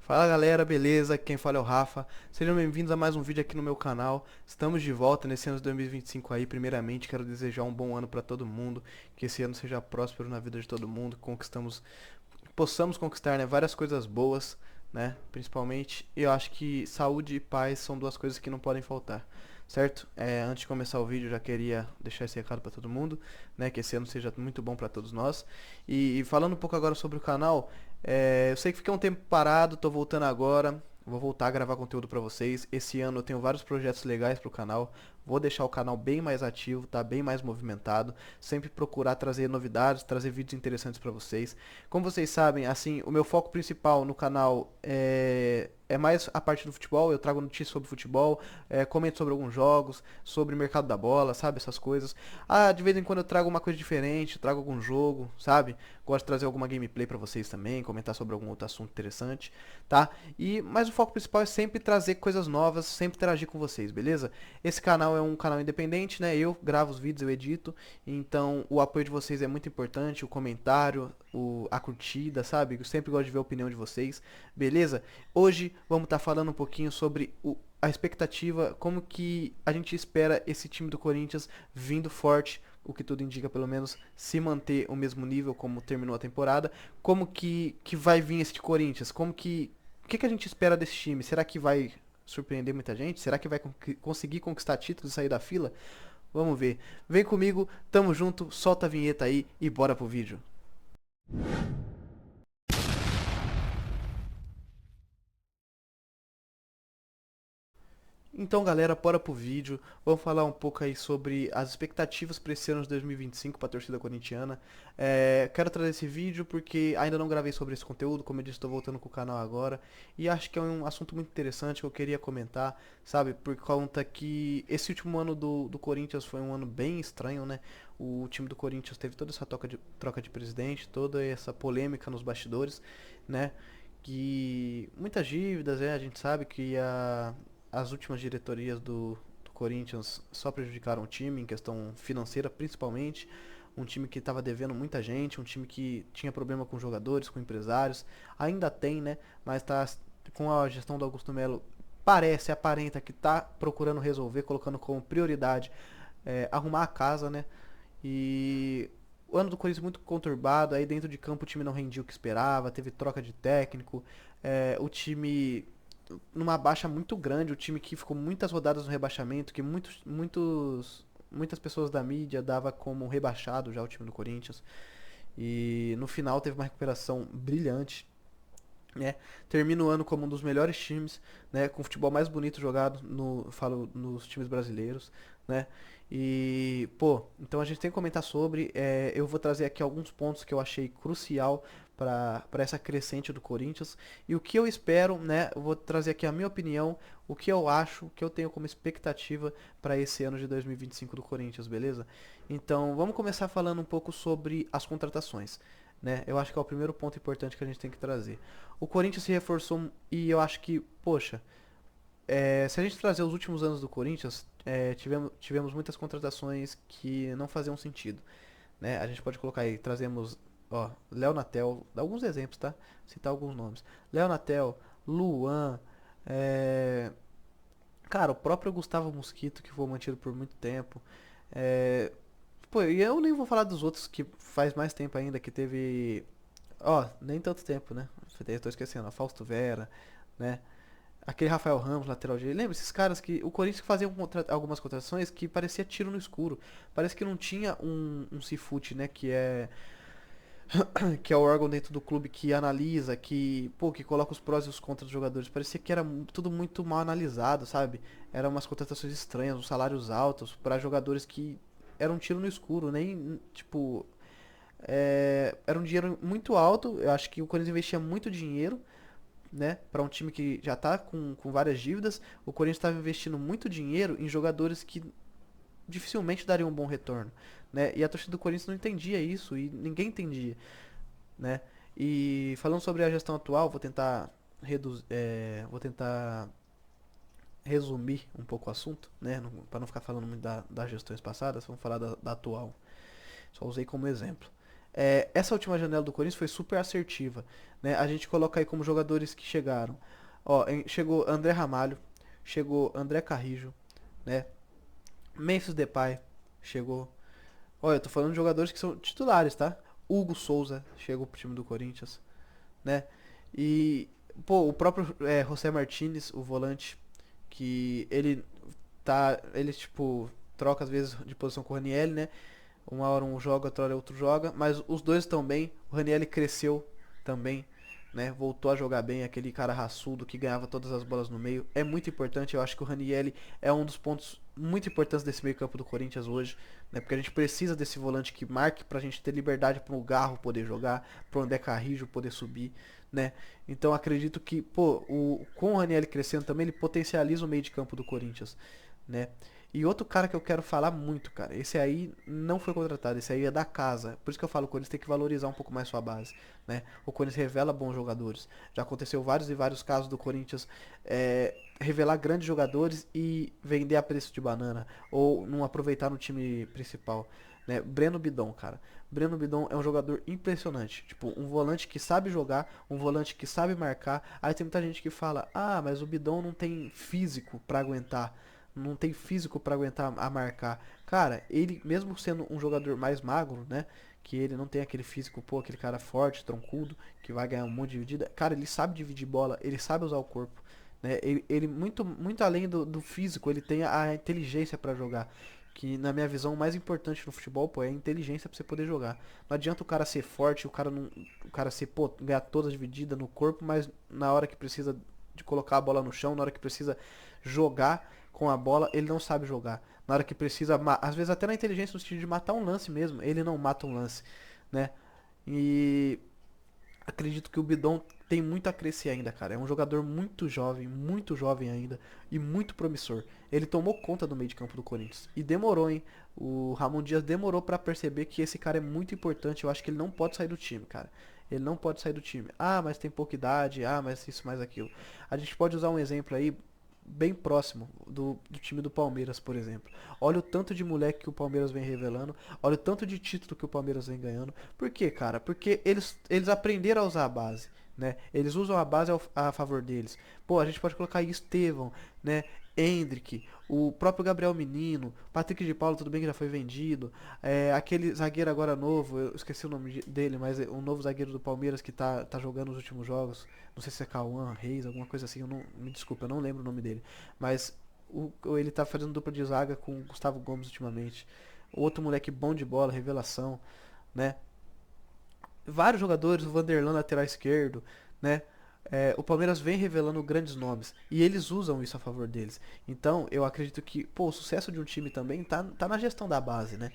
Fala galera, beleza? Quem fala é o Rafa. Sejam bem-vindos a mais um vídeo aqui no meu canal. Estamos de volta nesse ano de 2025 aí. Primeiramente, quero desejar um bom ano para todo mundo, que esse ano seja próspero na vida de todo mundo, possamos conquistar, né, várias coisas boas, né? Principalmente, eu acho que saúde e paz são duas coisas que não podem faltar. Certo? Antes de começar o vídeo, eu já queria deixar esse recado para todo mundo, né? Que esse ano seja muito bom para todos nós. E falando um pouco agora sobre o canal, eu sei que fiquei um tempo parado, tô voltando agora. Vou voltar a gravar conteúdo para vocês. Esse ano eu tenho vários projetos legais pro canal. Vou deixar o canal bem mais ativo, tá bem mais movimentado. Sempre procurar trazer novidades, trazer vídeos interessantes para vocês. Como vocês sabem, assim, o meu foco principal no canal é mais a parte do futebol. Eu trago notícias sobre futebol, comento sobre alguns jogos, sobre o mercado da bola, sabe? Essas coisas. Ah, de vez em quando eu trago uma coisa diferente, trago algum jogo, sabe? Gosto de trazer alguma gameplay pra vocês também, comentar sobre algum outro assunto interessante, tá? Mas o foco principal é sempre trazer coisas novas, sempre interagir com vocês, beleza? Esse canal é um canal independente, né? Eu gravo os vídeos, eu edito, então o apoio de vocês é muito importante, o comentário, a curtida, sabe? Eu sempre gosto de ver a opinião de vocês, beleza? Hoje vamos estar falando um pouquinho sobre a expectativa, como que a gente espera esse time do Corinthians vindo forte, o que tudo indica pelo menos se manter o mesmo nível como terminou a temporada, como que vai vir esse Corinthians, o que a gente espera desse time? Será que vai surpreender muita gente? Será que vai conseguir conquistar títulos e sair da fila? Vamos ver. Vem comigo, tamo junto, solta a vinheta aí e bora pro vídeo. Então, galera, bora pro vídeo. Vamos falar um pouco aí sobre as expectativas para esse ano de 2025 para a torcida corintiana. Quero trazer esse vídeo porque ainda não gravei sobre esse conteúdo, como eu disse, estou voltando com o canal agora. E acho que é um assunto muito interessante que eu queria comentar, sabe? Por conta que esse último ano do Corinthians foi um ano bem estranho, né? O time do Corinthians teve toda essa troca de presidente, toda essa polêmica nos bastidores, né? Que muitas dívidas, a gente sabe que as últimas diretorias do Corinthians só prejudicaram o time em questão financeira, principalmente. Um time que estava devendo muita gente, um time que tinha problema com jogadores, com empresários. Ainda tem, né? Mas tá com a gestão do Augusto Melo, aparenta que está procurando resolver, colocando como prioridade arrumar a casa, né? E o ano do Corinthians muito conturbado, aí dentro de campo o time não rendia o que esperava, teve troca de técnico, o time numa baixa muito grande, o time que ficou muitas rodadas no rebaixamento, que muitas pessoas da mídia dava como rebaixado já o time do Corinthians. E no final teve uma recuperação brilhante, né? Termina o ano como um dos melhores times, né? Com o futebol mais bonito jogado falo nos times brasileiros, né? E, pô, então a gente tem que comentar sobre. Eu vou trazer aqui alguns pontos que eu achei crucial para essa crescente do Corinthians e o que eu espero, né? Eu vou trazer aqui a minha opinião, o que eu acho, o que eu tenho como expectativa para esse ano de 2025 do Corinthians, beleza? Então, vamos começar falando um pouco sobre as contratações, né? Eu acho que é o primeiro ponto importante que a gente tem que trazer. O Corinthians se reforçou e eu acho que, poxa, se a gente trazer os últimos anos do Corinthians, tivemos muitas contratações que não faziam sentido, né? A gente pode colocar aí, trazemos, ó, Léo Natel, dá alguns exemplos, tá? Citar alguns nomes. Léo Natel, Luan, é, cara, o próprio Gustavo Mosquito, que foi mantido por muito tempo. É, pô, e eu nem vou falar dos outros que faz mais tempo ainda, que teve. Ó, nem tanto tempo, né? Eu tô esquecendo, ó, Fausto Vera, né? Aquele Rafael Ramos, lateral direito. Lembra esses caras que o Corinthians fazia algumas contratações que parecia tiro no escuro. Parece que não tinha um Cifute, né? Que é o órgão dentro do clube que analisa, que coloca os prós e os contras dos jogadores. Parecia que era tudo muito mal analisado, sabe? Eram umas contratações estranhas, uns salários altos para jogadores que eram um tiro no escuro, nem tipo. Era um dinheiro muito alto. Eu acho que o Corinthians investia muito dinheiro, né, para um time que já tá com várias dívidas. O Corinthians estava investindo muito dinheiro em jogadores que dificilmente dariam um bom retorno, né? E a torcida do Corinthians não entendia isso e ninguém entendia, né? E falando sobre a gestão atual, vou tentar resumir um pouco o assunto, né? Para não ficar falando muito das gestões passadas, vamos falar da atual. Só usei como exemplo. Essa última janela do Corinthians foi super assertiva, né? A gente coloca aí como jogadores que chegaram. Ó, chegou André Ramalho, chegou André Carrijo, né? Memphis Depay chegou. Olha, eu tô falando de jogadores que são titulares, tá? Hugo Souza chegou pro time do Corinthians, né? E, pô, o próprio José Martinez, o volante, que ele tipo, troca às vezes de posição com o Raniel, né? Uma hora um joga, outra hora outro joga, mas os dois estão bem. O Raniel cresceu também, né? Voltou a jogar bem, aquele cara raçudo que ganhava todas as bolas no meio. É muito importante, eu acho que o Raniel é um dos pontos muito importantes desse meio-campo do Corinthians hoje, né? Porque a gente precisa desse volante que marque pra gente ter liberdade para o Garro poder jogar, pro André Carrijo poder subir, né? Então acredito que, pô, com o Raniel crescendo também, ele potencializa o meio de campo do Corinthians, né? E outro cara que eu quero falar muito, cara, esse aí não foi contratado, esse aí é da casa. Por isso que eu falo, o Corinthians tem que valorizar um pouco mais sua base, né? O Corinthians revela bons jogadores. Já aconteceu vários e vários casos do Corinthians revelar grandes jogadores e vender a preço de banana, ou não aproveitar no time principal, né? Breno Bidon, cara. Breno Bidon é um jogador impressionante. Tipo, um volante que sabe jogar, um volante que sabe marcar. Aí tem muita gente que fala, ah, mas o Bidon não tem físico pra aguentar, não tem físico pra aguentar a marcar. Cara, ele, mesmo sendo um jogador mais magro, né? Que ele não tem aquele físico, pô, aquele cara forte, troncudo, que vai ganhar um monte de dividida. Cara, ele sabe dividir bola, ele sabe usar o corpo, né? Ele muito além do físico, ele tem a inteligência pra jogar. Que na minha visão o mais importante no futebol, pô, é a inteligência pra você poder jogar. Não adianta o cara ser forte, o cara ser, pô, ganhar todas as divididas no corpo, mas na hora que precisa de colocar a bola no chão, na hora que precisa jogar com a bola, ele não sabe jogar. Na hora que precisa, às vezes até na inteligência no sentido de matar um lance mesmo, ele não mata um lance, né? E acredito que o Bidon tem muito a crescer ainda, cara. É um jogador muito jovem ainda e muito promissor. Ele tomou conta do meio de campo do Corinthians e demorou, hein? O Ramon Dias demorou pra perceber que esse cara é muito importante. Eu acho que ele não pode sair do time, cara. Ele não pode sair do time. Ah, mas tem pouca idade. Ah, mas isso, mais aquilo. A gente pode usar um exemplo aí bem próximo do time do Palmeiras, por exemplo. Olha o tanto de moleque que o Palmeiras vem revelando, olha o tanto de título que o Palmeiras vem ganhando. Por quê, cara? Porque eles aprenderam a usar a base, né? Eles usam a base a favor deles. Pô, a gente pode colocar aí Estevão, né? Endrick, o próprio Gabriel Menino, Patrick de Paulo, tudo bem que já foi vendido. Aquele zagueiro agora novo, eu esqueci o nome dele, mas é um novo zagueiro do Palmeiras que tá jogando os últimos jogos. Não sei se é Cauã, Reis, alguma coisa assim, eu não, me desculpa, eu não lembro o nome dele. Mas ele tá fazendo dupla de zaga com o Gustavo Gomes ultimamente. Outro moleque bom de bola, revelação, né? Vários jogadores, o Vanderlan lateral esquerdo, né? O Palmeiras vem revelando grandes nomes e eles usam isso a favor deles. Então, eu acredito que, pô, o sucesso de um time também tá na gestão da base, né?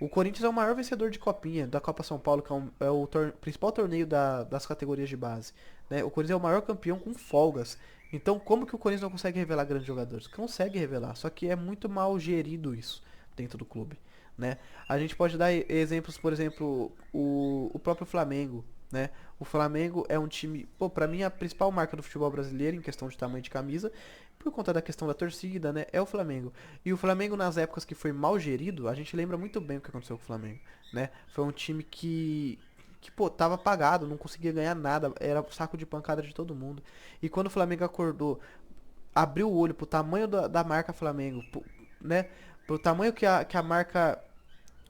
O Corinthians é o maior vencedor de copinha, da Copa São Paulo, que é o principal torneio das categorias de base, né? O Corinthians é o maior campeão com folgas. Então, como que o Corinthians não consegue revelar grandes jogadores? Consegue revelar, só que é muito mal gerido isso dentro do clube, né? A gente pode dar exemplos, por exemplo, o próprio Flamengo, né? O Flamengo é um time, pô, pra mim a principal marca do futebol brasileiro em questão de tamanho de camisa, por conta da questão da torcida, né? É o Flamengo. E o Flamengo nas épocas que foi mal gerido, a gente lembra muito bem o que aconteceu com o Flamengo, né? Foi um time que pô, tava apagado, não conseguia ganhar nada, era saco de pancada de todo mundo. E quando o Flamengo acordou, abriu o olho pro tamanho da marca Flamengo, né? Pro tamanho que a marca,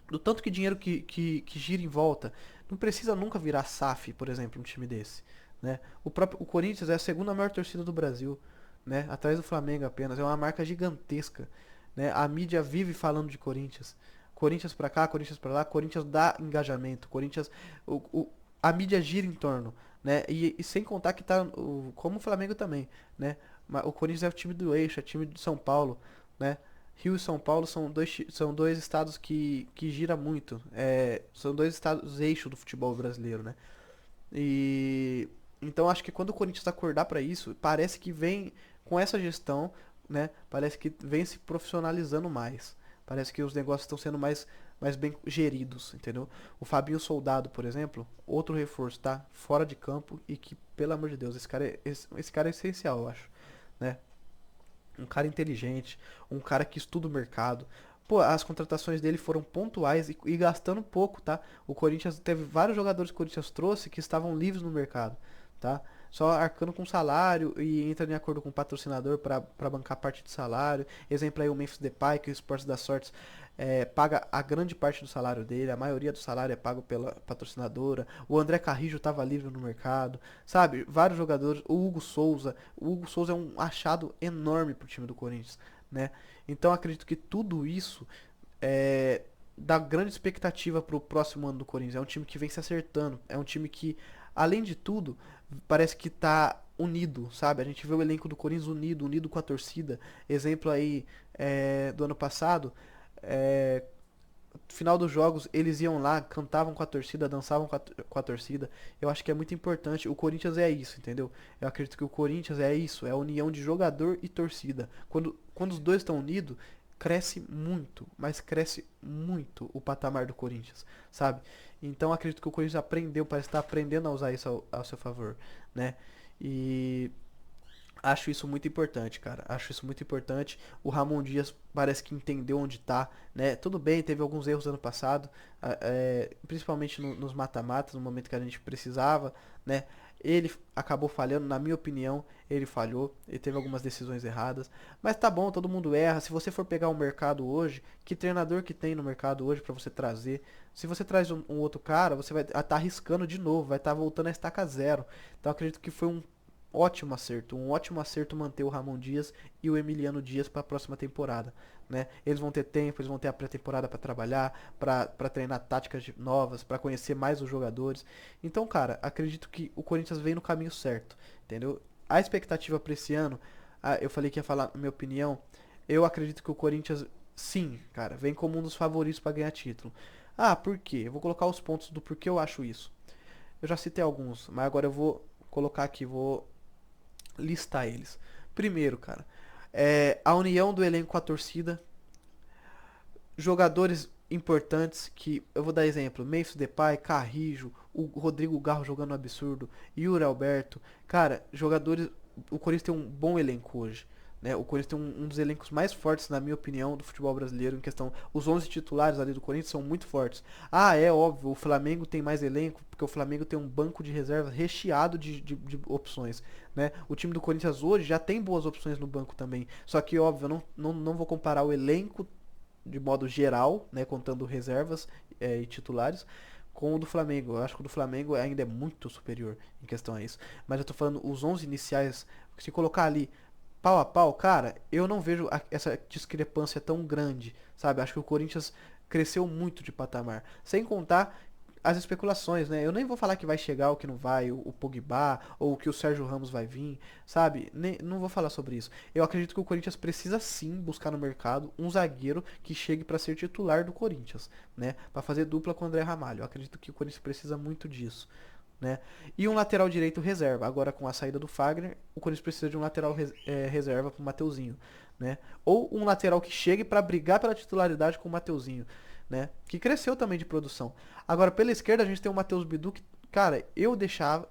do tanto que dinheiro que gira em volta, não precisa nunca virar SAF, por exemplo, um time desse, né? O Corinthians é a segunda maior torcida do Brasil, né? Atrás do Flamengo apenas, é uma marca gigantesca, né? A mídia vive falando de Corinthians. Corinthians pra cá, Corinthians pra lá, Corinthians dá engajamento, Corinthians o, o- a mídia gira em torno, né? E sem contar que tá como o Flamengo também, né? O Corinthians é o time do eixo, é o time de São Paulo, né? Rio e São Paulo são dois estados que gira muito. São dois estados eixo do futebol brasileiro, né? E então acho que quando o Corinthians acordar para isso, parece que vem com essa gestão, né? Parece que vem se profissionalizando mais. Parece que os negócios estão sendo mais bem geridos, entendeu? O Fabinho Soldado, por exemplo, outro reforço, tá? Fora de campo e que, pelo amor de Deus, esse cara é essencial, eu acho, né? Um cara inteligente, um cara que estuda o mercado. pô, as contratações dele foram pontuais e gastando pouco, tá? O Corinthians teve vários jogadores que o Corinthians trouxe que estavam livres no mercado, tá? Só arcando com salário e entrando em acordo com o patrocinador para bancar parte do salário. Exemplo aí o Memphis Depay, que o Sports da Sorte paga a grande parte do salário dele, a maioria do salário é pago pela patrocinadora. O André Carrijo estava livre no mercado, sabe? Vários jogadores, o Hugo Souza é um achado enorme pro time do Corinthians, né? Então acredito que tudo isso dá grande expectativa pro próximo ano do Corinthians. É um time que vem se acertando, é um time que, além de tudo, parece que tá unido, sabe? A gente vê o elenco do Corinthians unido, unido com a torcida. Exemplo aí do ano passado, é, final dos jogos, eles iam lá, cantavam com a torcida, dançavam com a torcida. Eu acho que é muito importante. O Corinthians é isso, entendeu? Eu acredito que o Corinthians é isso, é a união de jogador e torcida. Quando os dois estão unidos, cresce muito, mas cresce muito o patamar do Corinthians, sabe? Então acredito que o Corinthians aprendeu, parece estar aprendendo a usar isso ao seu favor, né? E acho isso muito importante, cara. Acho isso muito importante. O Ramon Dias parece que entendeu onde tá, né? Tudo bem, teve alguns erros ano passado, principalmente nos mata-matas, no momento que a gente precisava, né? Ele acabou falhando, na minha opinião, ele falhou, ele teve algumas decisões erradas, mas tá bom, todo mundo erra. Se você for pegar o mercado hoje, que treinador que tem no mercado hoje pra você trazer? Se você traz um outro cara, você vai estar arriscando de novo, vai estar voltando a estaca zero. Então acredito que foi um ótimo acerto manter o Ramon Dias e o Emiliano Dias para a próxima temporada, né? Eles vão ter tempo, eles vão ter a pré-temporada para trabalhar, para treinar táticas novas, para conhecer mais os jogadores. Então, cara, acredito que o Corinthians vem no caminho certo, entendeu? A expectativa para esse ano, eu falei que ia falar a minha opinião, eu acredito que o Corinthians, sim, cara, vem como um dos favoritos para ganhar título. Ah, por quê? Eu vou colocar os pontos do porquê eu acho isso. Eu já citei alguns, mas agora eu vou colocar aqui, vou listar eles. Primeiro, cara, a união do elenco com a torcida, jogadores importantes que eu vou dar exemplo, Memphis Depay, Carrijo, o Rodrigo Garro jogando um absurdo, Yuri Alberto, cara, jogadores, o Corinthians tem um bom elenco hoje. Né? O Corinthians tem um dos elencos mais fortes, na minha opinião, do futebol brasileiro em questão. Os 11 titulares ali do Corinthians são muito fortes. Ah, é óbvio, o Flamengo tem mais elenco, porque o Flamengo tem um banco de reservas recheado de opções. Né? O time do Corinthians hoje já tem boas opções no banco também. Só que, óbvio, eu não vou comparar o elenco de modo geral, né, contando reservas e titulares, com o do Flamengo. Eu acho que o do Flamengo ainda é muito superior em questão a isso. Mas eu tô falando os 11 iniciais, se colocar ali pau a pau, cara, eu não vejo essa discrepância tão grande, sabe? Acho que o Corinthians cresceu muito de patamar. Sem contar as especulações, né? Eu nem vou falar que vai chegar ou que não vai, o Pogba, ou que o Sérgio Ramos vai vir, sabe? Não vou falar sobre isso. Eu acredito que o Corinthians precisa sim buscar no mercado um zagueiro que chegue para ser titular do Corinthians, né? Para fazer dupla com o André Ramalho. Eu acredito que o Corinthians precisa muito disso. Né? E um lateral direito reserva. Agora com a saída do Fagner, o Corinthians precisa de um lateral reserva para o Mateuzinho, né? Ou um lateral que chegue para brigar pela titularidade com o Mateuzinho, né? Que cresceu também de produção. Agora pela esquerda a gente tem o Matheus Bidu que, cara, eu deixaria,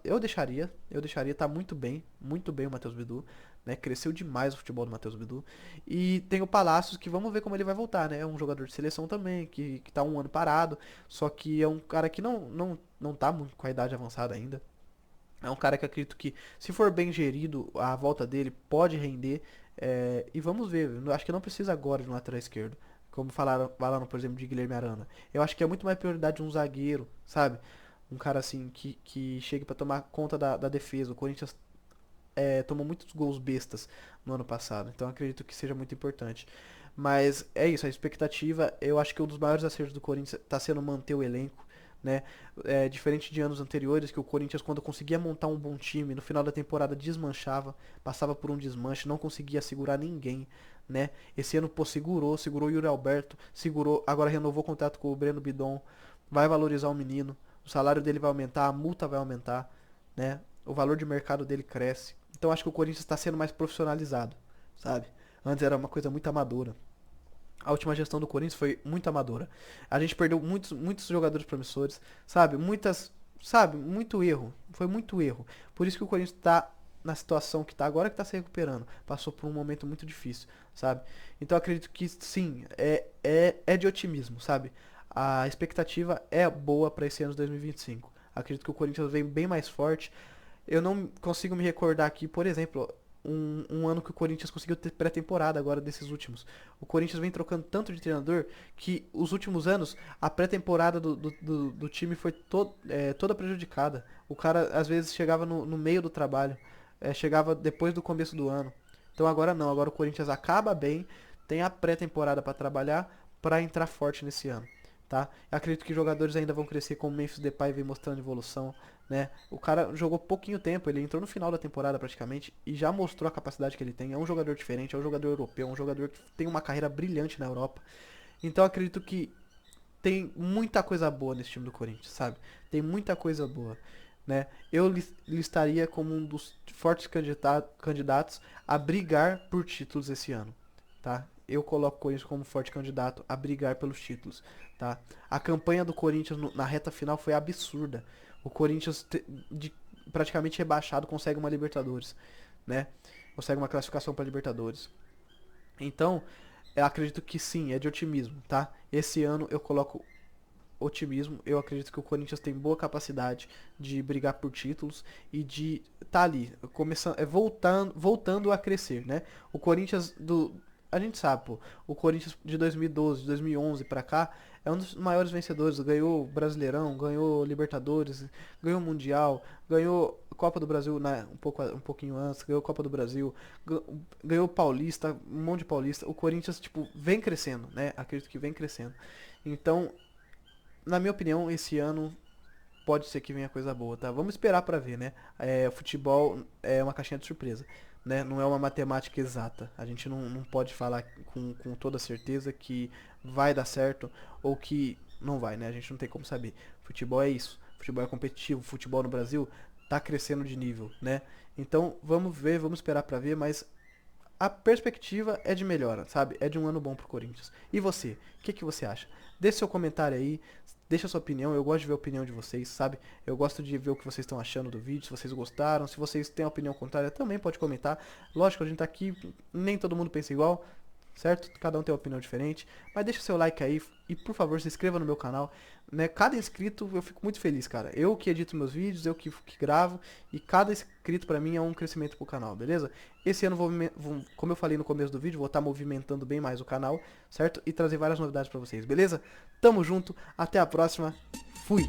tá muito bem o Matheus Bidu, né? Cresceu demais o futebol do Matheus Bidu. E tem o Palácios que vamos ver como ele vai voltar, né? É um jogador de seleção também, que tá um ano parado, só que é um cara que não tá muito com a idade avançada ainda. É um cara que acredito que, se for bem gerido, a volta dele pode render. E vamos ver. Eu acho que não precisa agora de um lateral esquerdo. Como falaram, por exemplo, de Guilherme Arana. Eu acho que é muito mais prioridade um zagueiro, sabe? Um cara assim que chegue pra tomar conta da defesa. O Corinthians tomou muitos gols bestas no ano passado. Então acredito que seja muito importante. Mas é isso, a expectativa, eu acho que um dos maiores acertos do Corinthians está sendo manter o elenco, né? Diferente de anos anteriores, que o Corinthians, quando conseguia montar um bom time, no final da temporada desmanchava, passava por um desmanche, não conseguia segurar ninguém, né? Esse ano, pô, segurou o Yuri Alberto, segurou, agora renovou o contrato com o Breno Bidon, vai valorizar o menino, o salário dele vai aumentar, a multa vai aumentar, né? O valor de mercado dele cresce. Então acho que o Corinthians está sendo mais profissionalizado, sabe? Antes era uma coisa muito amadora. A última gestão do Corinthians foi muito amadora. A gente perdeu muitos jogadores promissores, sabe? Muito erro. Foi muito erro. Por isso que o Corinthians está na situação que tá agora que tá se recuperando. Passou por um momento muito difícil, sabe? Então eu acredito que sim, é de otimismo, sabe? A expectativa é boa para esse ano de 2025. Acredito que o Corinthians vem bem mais forte. Eu não consigo me recordar aqui, por exemplo, um ano que o Corinthians conseguiu ter pré-temporada agora desses últimos. O Corinthians vem trocando tanto de treinador que os últimos anos a pré-temporada do time foi toda prejudicada. O cara às vezes chegava no meio do trabalho, chegava depois do começo do ano. Então agora não, agora o Corinthians acaba bem, tem a pré-temporada para trabalhar para entrar forte nesse ano. Tá? Eu acredito que jogadores ainda vão crescer, como o Memphis Depay vem mostrando evolução, né? O cara jogou pouquinho tempo, ele entrou no final da temporada praticamente e já mostrou a capacidade que ele tem. É um jogador diferente, é um jogador europeu, é um jogador que tem uma carreira brilhante na Europa. Então eu acredito que tem muita coisa boa nesse time do Corinthians, sabe? Tem muita coisa boa, né? Eu listaria como um dos fortes candidatos a brigar por títulos esse ano, tá? Eu coloco o Corinthians como forte candidato a brigar pelos títulos, tá? A campanha do Corinthians na reta final foi absurda. O Corinthians praticamente rebaixado consegue uma Libertadores, né? Consegue uma classificação para Libertadores. Então, eu acredito que sim, é de otimismo, tá? Esse ano eu coloco otimismo. Eu acredito que o Corinthians tem boa capacidade de brigar por títulos e de tá ali, começando, voltando a crescer, né? O Corinthians a gente sabe, pô, o Corinthians de 2012, de 2011 pra cá é um dos maiores vencedores, ganhou Brasileirão, ganhou Libertadores, ganhou Mundial, ganhou Copa do Brasil, né, um pouquinho antes, ganhou Copa do Brasil, ganhou Paulista, um monte de Paulista. O Corinthians, tipo, vem crescendo, né? Acredito que vem crescendo. Então, na minha opinião, esse ano pode ser que venha coisa boa, tá? Vamos esperar pra ver, né? O futebol é uma caixinha de surpresa, né? Não é uma matemática exata. A gente não pode falar com toda certeza que vai dar certo ou que não vai, né? A gente não tem como saber. Futebol é isso. Futebol é competitivo. Futebol no Brasil tá crescendo de nível, né? Então, vamos ver, vamos esperar pra ver, mas a perspectiva é de melhora, sabe? É de um ano bom pro Corinthians. E você? O que você acha? Deixe seu comentário aí, deixa sua opinião. Eu gosto de ver a opinião de vocês, sabe? Eu gosto de ver o que vocês estão achando do vídeo, se vocês gostaram. Se vocês têm opinião contrária, também pode comentar. Lógico, a gente tá aqui, nem todo mundo pensa igual, certo? Cada um tem uma opinião diferente. Mas deixa seu like aí e, por favor, se inscreva no meu canal. Né? Cada inscrito eu fico muito feliz, cara. Eu que edito meus vídeos, eu que gravo. E cada inscrito pra mim é um crescimento pro canal, beleza? Esse ano, como eu falei no começo do vídeo, vou estar movimentando bem mais o canal, certo? E trazer várias novidades pra vocês, beleza? Tamo junto, até a próxima. Fui!